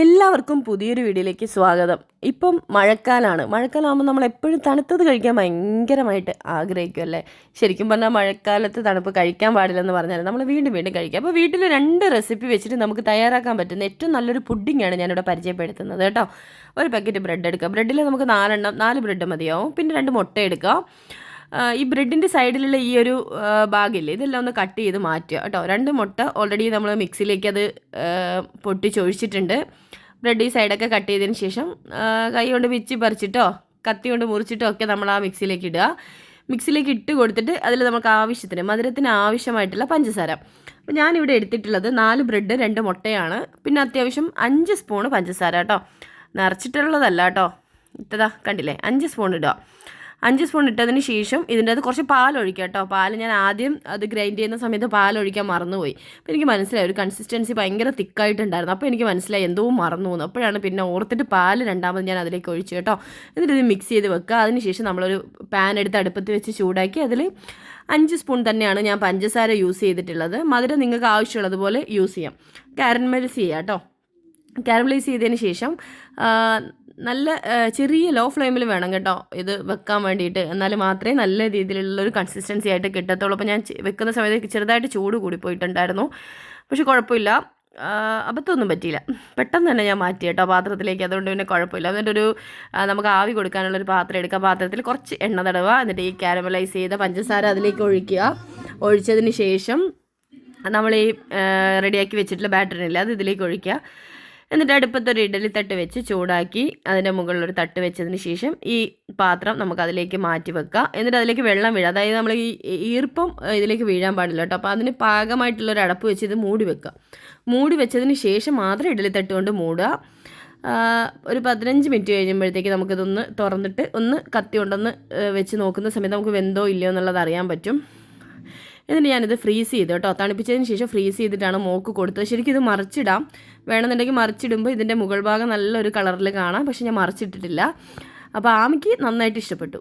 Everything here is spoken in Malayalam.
എല്ലാവർക്കും പുതിയൊരു വീഡിയോയിലേക്ക് സ്വാഗതം. ഇപ്പം മഴക്കാലമാകുമ്പോൾ നമ്മൾ എപ്പോഴും തണുത്തത് കഴിക്കാൻ ഭയങ്കരമായിട്ട് ആഗ്രഹിക്കും അല്ലേ? ശരിക്കും പറഞ്ഞാൽ മഴക്കാലത്ത് തണുപ്പ് കഴിക്കാൻ പാടില്ലെന്ന് പറഞ്ഞാൽ നമ്മൾ വീണ്ടും വീണ്ടും കഴിക്കുക. അപ്പോൾ വീട്ടിൽ 2 റെസിപ്പി വെച്ചിട്ട് നമുക്ക് തയ്യാറാക്കാൻ പറ്റുന്ന ഏറ്റവും നല്ലൊരു പുഡിങ്ങാണ് ഞാനിവിടെ പരിചയപ്പെടുത്തുന്നത് കേട്ടോ. ഒരു പാക്കറ്റ് ബ്രെഡ് എടുക്കുക. ബ്രെഡിൽ നമുക്ക് 4 ബ്രെഡ് മതിയാവും. പിന്നെ 2 മുട്ട എടുക്കുക. ഈ ബ്രെഡിൻ്റെ സൈഡിലുള്ള ഈ ഒരു ഭാഗമില്ലേ, ഇതെല്ലാം ഒന്ന് കട്ട് ചെയ്ത് മാറ്റുക കേട്ടോ. 2 മുട്ട ഓൾറെഡി നമ്മൾ മിക്സിയിലേക്ക് അത് പൊട്ടിച്ചൊഴിച്ചിട്ടുണ്ട്. ബ്രെഡ് ഈ സൈഡൊക്കെ കട്ട് ചെയ്തതിന് ശേഷം കൈ കൊണ്ട് പിച്ചി പറിച്ചിട്ടോ കത്തി കൊണ്ട് മുറിച്ചിട്ടോ ഒക്കെ നമ്മൾ ആ മിക്സിയിലേക്ക് ഇടുക. മിക്സിയിലേക്ക് ഇട്ട് കൊടുത്തിട്ട് അതിൽ നമുക്ക് ആവശ്യത്തിന് മധുരത്തിന് ആവശ്യമായിട്ടുള്ള പഞ്ചസാര. അപ്പോൾ ഞാനിവിടെ എടുത്തിട്ടുള്ളത് 4 ബ്രെഡ് 2 മുട്ടയാണ്. പിന്നെ അത്യാവശ്യം 5 സ്പൂണ് പഞ്ചസാര കേട്ടോ. നിറച്ചിട്ടുള്ളതല്ല കേട്ടോ. ഇട്ടതാ കണ്ടില്ലേ, 5 സ്പൂൺ ഇടുക. 5 സ്പൂൺ ഇട്ടതിന് ശേഷം ഇതിൻ്റെ അത് കുറച്ച് പാലൊഴിക്കുക കേട്ടോ. പാൽ ഞാൻ ആദ്യം അത് ഗ്രൈൻഡ് ചെയ്യുന്ന സമയത്ത് പാലൊഴിക്കാൻ മറന്നുപോയി. അപ്പോൾ എനിക്ക് മനസ്സിലായി ഒരു കൺസിസ്റ്റൻസി ഭയങ്കര തിക്കായിട്ടുണ്ടായിരുന്നു. അപ്പോൾ എനിക്ക് മനസ്സിലായി എന്തോ മറന്നു പോകുന്നു. അപ്പോഴാണ് പിന്നെ ഓർത്തിട്ട് പാൽ രണ്ടാമത് ഞാൻ അതിലേക്ക് ഒഴിച്ചു കേട്ടോ. എന്നിട്ട് ഇത് മിക്സ് ചെയ്ത് വെക്കുക. അതിനുശേഷം നമ്മളൊരു പാൻ എടുത്ത് അടുപ്പത്ത് വെച്ച് ചൂടാക്കി അതിൽ 5 സ്പൂൺ തന്നെയാണ് ഞാൻ പഞ്ചസാര യൂസ് ചെയ്തിട്ടുള്ളത്. മധുരം നിങ്ങൾക്ക് ആവശ്യമുള്ളതുപോലെ യൂസ് ചെയ്യാം. കാരമലൈസ് ചെയ്യാം കേട്ടോ. കാരമലൈസ് ചെയ്തതിന് ശേഷം നല്ല ചെറിയ ലോ ഫ്ലെയിമിൽ വേണം കേട്ടോ ഇത് വെക്കാൻ വേണ്ടിയിട്ട്. എന്നാൽ മാത്രമേ നല്ല രീതിയിലുള്ളൊരു കൺസിസ്റ്റൻസി ആയിട്ട് കിട്ടത്തുള്ളൂ. അപ്പോൾ ഞാൻ വെക്കുന്ന സമയത്ത് ചെറുതായിട്ട് ചൂട് കൂടി പോയിട്ടുണ്ടായിരുന്നു. പക്ഷെ കുഴപ്പമില്ല, അബദ്ധമൊന്നും പറ്റിയില്ല. പെട്ടെന്ന് തന്നെ ഞാൻ മാറ്റി കേട്ടോ പാത്രത്തിലേക്ക്. അതുകൊണ്ട് പിന്നെ കുഴപ്പമില്ല. എന്നിട്ടൊരു നമുക്ക് ആവി കൊടുക്കാനുള്ളൊരു പാത്രം എടുക്കുക. പാത്രത്തിൽ കുറച്ച് എണ്ണ തടവുക. എന്നിട്ട് ഈ കാരമലൈസ് ചെയ്ത പഞ്ചസാര അതിലേക്ക് ഒഴിക്കുക. ഒഴിച്ചതിന് ശേഷം നമ്മൾ ഈ റെഡിയാക്കി വെച്ചിട്ടുള്ള ബാറ്ററിനില്ല അത് ഇതിലേക്ക് ഒഴിക്കുക. എന്നിട്ട് അടുപ്പത്തൊരു ഇഡലി തട്ട് വെച്ച് ചൂടാക്കി അതിൻ്റെ മുകളിലൊരു തട്ട് വെച്ചതിന് ശേഷം ഈ പാത്രം നമുക്കതിലേക്ക് മാറ്റി വെക്കുക. എന്നിട്ട് അതിലേക്ക് വെള്ളം വീഴുക. അതായത് നമ്മൾ ഈ ഈർപ്പം ഇതിലേക്ക് വീഴാൻ പാടില്ല കേട്ടോ. അപ്പോൾ അതിന് പാകമായിട്ടുള്ളൊരു അടപ്പ് വെച്ച് ഇത് മൂടി വെക്കുക. മൂടി വെച്ചതിന് ശേഷം മാത്രം ഇഡലി തട്ട് കൊണ്ട് മൂടുക. ഒരു 15 മിനിറ്റ് കഴിയുമ്പോഴത്തേക്ക് നമുക്കിതൊന്ന് തുറന്നിട്ട് ഒന്ന് കത്തി കൊണ്ടൊന്ന് വെച്ച് നോക്കുന്ന സമയത്ത് നമുക്ക് വെന്തോ ഇല്ലയോ എന്നുള്ളത് അറിയാൻ പറ്റും. എന്നിട്ട് ഞാനിത് ഫ്രീസ് ചെയ്തു കേട്ടോ. തണുപ്പിച്ചതിന് ശേഷം ഫ്രീസ് ചെയ്തിട്ടാണ് മോക്ക് കൊടുത്തത്. ശരിക്കും ഇത് മറിച്ചിടാം, വേണമെന്നുണ്ടെങ്കിൽ മറിച്ചിടുമ്പോൾ ഇതിൻ്റെ മുകൾ ഭാഗം നല്ലൊരു കളറിൽ കാണാം. പക്ഷെ ഞാൻ മറിച്ചിട്ടിട്ടില്ല. അപ്പോൾ ആമിക്ക് നന്നായിട്ട് ഇഷ്ടപ്പെട്ടു.